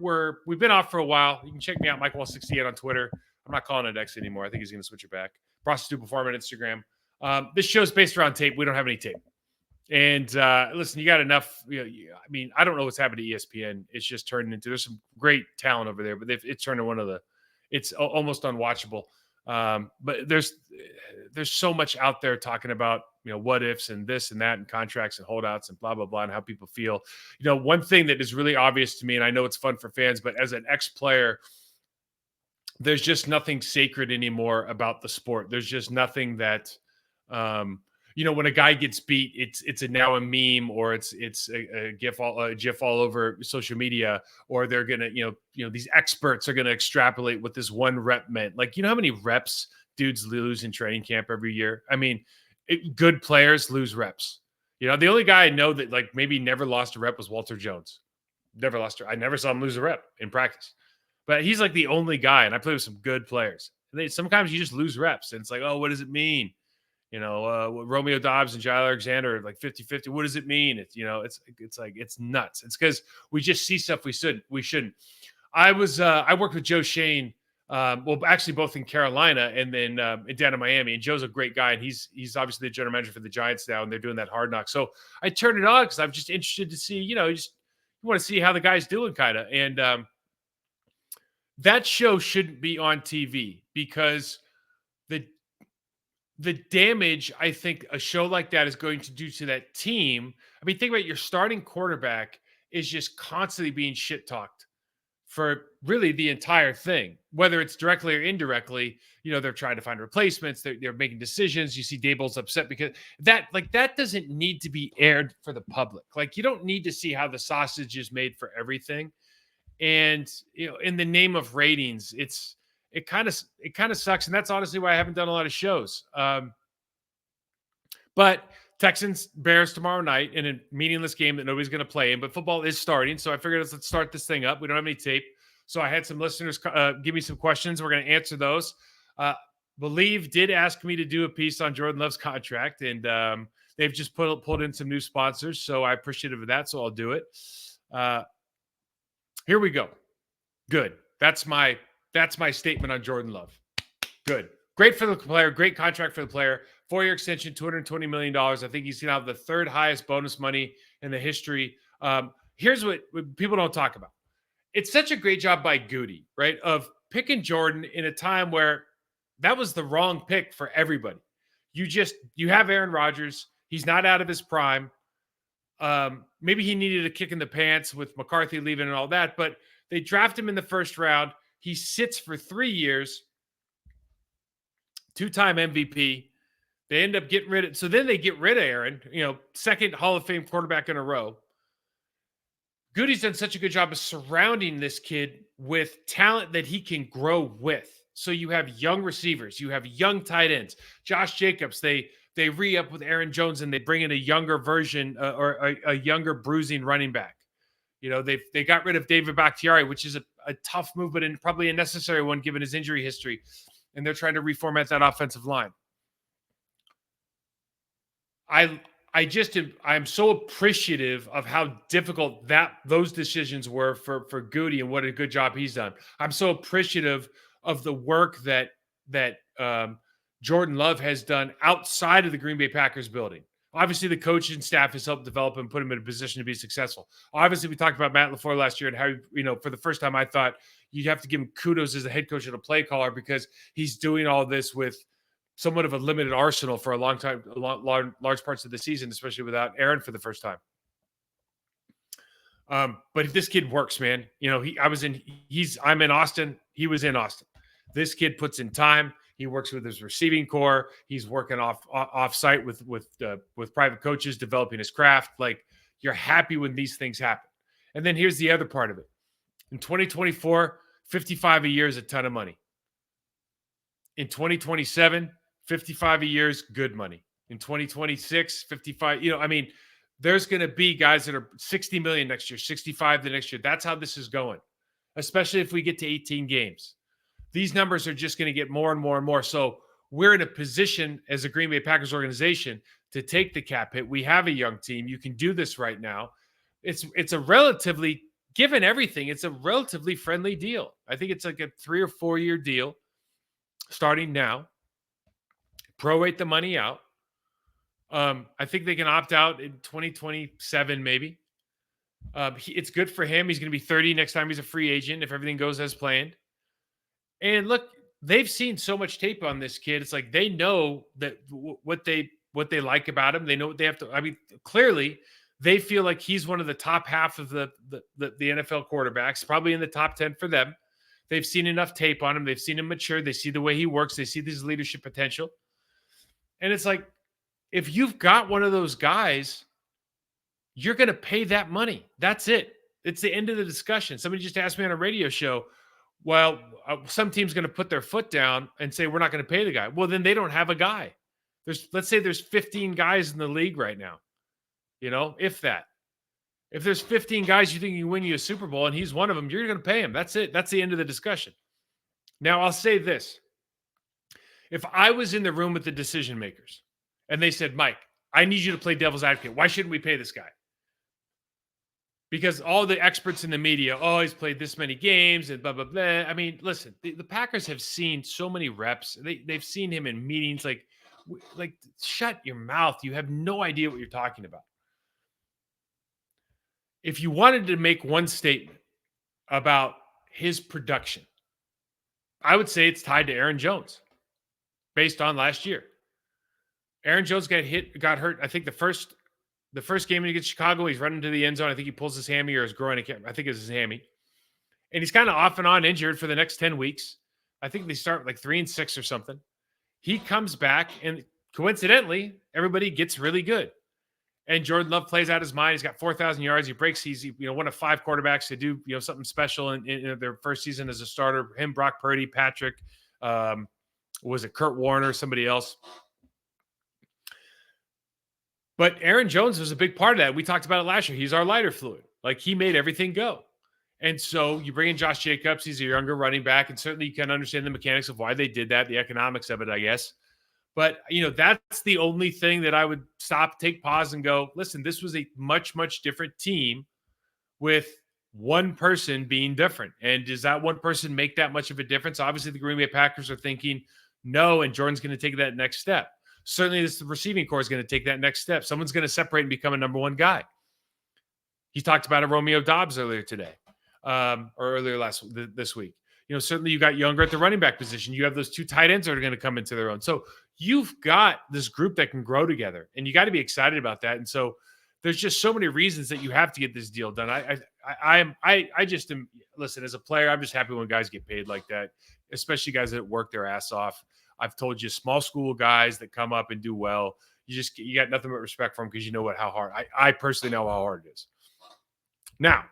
we've been off for a while. You can check me out, MikeWall68 on Twitter. I'm not calling it X anymore. I think he's going to switch it back. Prostitute Perform on Instagram. This show's based around tape. We don't have any tape. And listen, you got enough. I mean, I don't know what's happened to ESPN. It's just turned into, there's some great talent over there, but it's turned into it's almost unwatchable. But there's so much out there talking about, what ifs and this and that and contracts and holdouts and blah, blah, blah, and how people feel. One thing that is really obvious to me, and I know it's fun for fans, but as an ex-player, there's just nothing sacred anymore about the sport. There's just nothing that, when a guy gets beat, it's now a meme, or it's a GIF all over social media, or they're gonna, these experts are gonna extrapolate what this one rep meant. Like, how many reps dudes lose in training camp every year? I mean, good players lose reps. The only guy I know that like maybe never lost a rep was Walter Jones. Never lost. I never saw him lose a rep in practice, but he's like the only guy. And I play with some good players. Sometimes you just lose reps, and it's like, oh, what does it mean? Romeo Dobbs and Jair Alexander, like 50-50. What does it mean? It's like, it's nuts. It's because we just see stuff we shouldn't. I worked with Joe Shane, actually both in Carolina and then down in Miami. And Joe's a great guy, and he's obviously the general manager for the Giants now, and they're doing that Hard Knock. So I turned it on because I'm just interested to see, you want to see how the guy's doing, kind of. And that show shouldn't be on TV because the damage I think a show like that is going to do to that team. I mean, think about it, your starting quarterback is just constantly being shit talked for really the entire thing, whether it's directly or indirectly. They're trying to find replacements. They're making decisions. You see Daboll's upset because that doesn't need to be aired for the public. Like, you don't need to see how the sausage is made for everything. And, in the name of ratings, it kind of sucks. And that's honestly why I haven't done a lot of shows. But Texans, Bears tomorrow night in a meaningless game that nobody's going to play in, but football is starting. So I figured let's start this thing up. We don't have any tape. So I had some listeners give me some questions. We're going to answer those. Believe did ask me to do a piece on Jordan Love's contract, and they've just pulled in some new sponsors. So I appreciate that. So I'll do it. Here we go. Good. That's my statement on Jordan Love. Good. Great for the player. Great contract for the player. 4-year extension, $220 million. I think he's going to have the third highest bonus money in the history. Here's what people don't talk about. It's such a great job by Goody, right, of picking Jordan in a time where that was the wrong pick for everybody. You have Aaron Rodgers. He's not out of his prime. Maybe he needed a kick in the pants with McCarthy leaving and all that, but they draft him in the first round. He sits for 3 years, 2-time MVP. They end up getting rid of, so then they get rid of Aaron, second Hall of Fame quarterback in a row. Goody's done such a good job of surrounding this kid with talent that he can grow with. So you have young receivers, you have young tight ends. Josh Jacobs, they re-up with Aaron Jones, and they bring in a younger version or a younger bruising running back. They got rid of David Bakhtiari, which is a tough move, but probably a necessary one given his injury history. And they're trying to reformat that offensive line. I'm so appreciative of how difficult those decisions were for Goody, and what a good job he's done. I'm so appreciative of the work that Jordan Love has done outside of the Green Bay Packers building. Obviously, the coaching staff has helped develop and put him in a position to be successful. Obviously, we talked about Matt LaFleur last year and how, for the first time, I thought you'd have to give him kudos as a head coach and a play caller, because he's doing all this with somewhat of a limited arsenal for a long time, large parts of the season, especially without Aaron for the first time. But if this kid works, man, I'm in Austin. He was in Austin. This kid puts in time. He works with his receiving core. He's working off site with private coaches, developing his craft. Like, you're happy when these things happen. And then here's the other part of it. In 2024, 55 a year is a ton of money. In 2027, 55 a year is good money. In 2026, 55, there's going to be guys that are 60 million next year, 65 the next year. That's how this is going, especially if we get to 18 games. These numbers are just going to get more and more and more. So we're in a position as a Green Bay Packers organization to take the cap hit. We have a young team. You can do this right now. It's a relatively given everything, it's a relatively friendly deal. I think it's like a 3 or 4 year deal starting now. Prorate the money out. I think they can opt out in 2027, maybe. It's good for him. He's going to be 30 next time he's a free agent if everything goes as planned. And look, they've seen so much tape on this kid. It's like they know that what they like about him. They know what they have to. I mean, clearly, they feel like he's one of the top half of the NFL quarterbacks, probably in the top 10 for them. They've seen enough tape on him. They've seen him mature. They see the way he works. They see his leadership potential. And it's like, if you've got one of those guys, you're going to pay that money. That's it. It's the end of the discussion. Somebody just asked me on a radio show, well, some team's going to put their foot down and say, we're not going to pay the guy. Well, then they don't have a guy. Let's say there's 15 guys in the league right now, if that. If there's 15 guys you think can win you a Super Bowl and he's one of them, you're going to pay him. That's it. That's the end of the discussion. Now, I'll say this. If I was in the room with the decision makers and they said, Mike, I need you to play devil's advocate. Why shouldn't we pay this guy? Because all the experts in the media, he's played this many games and blah, blah, blah. I mean, listen, the Packers have seen so many reps. They've seen him in meetings. Like, shut your mouth. You have no idea what you're talking about. If you wanted to make one statement about his production, I would say it's tied to Aaron Jones based on last year. Aaron Jones got hurt. I think the first game against Chicago, he's running to the end zone. I think he pulls his hammy or his groin. I think it's his hammy. And he's kind of off and on injured for the next 10 weeks. I think they start like 3-6 or something. He comes back, and coincidentally, everybody gets really good. And Jordan Love plays out his mind. He's got 4,000 yards. He breaks. He's one of 5 quarterbacks to do something special in their first season as a starter. Him, Brock Purdy, Patrick, was it Kurt Warner, somebody else? But Aaron Jones was a big part of that. We talked about it last year. He's our lighter fluid. Like, he made everything go. And so you bring in Josh Jacobs. He's a younger running back, and certainly you can understand the mechanics of why they did that, the economics of it, I guess. But, that's the only thing that I would stop, take pause, and go, listen, this was a much, much different team with one person being different. And does that one person make that much of a difference? Obviously, the Green Bay Packers are thinking, no, and Jordan's going to take that next step. Certainly, the receiving core is going to take that next step. Someone's going to separate and become a number one guy. He talked about a Romeo Doubs earlier today, or earlier this week. Certainly you got younger at the running back position. You have those 2 tight ends that are going to come into their own. So you've got this group that can grow together, and you got to be excited about that. And so there's just so many reasons that you have to get this deal done. I just am, listen, as a player, I'm just happy when guys get paid like that, especially guys that work their ass off. I've told you, small school guys that come up and do well, you got nothing but respect for them because you know how hard. I personally know how hard it is. Now,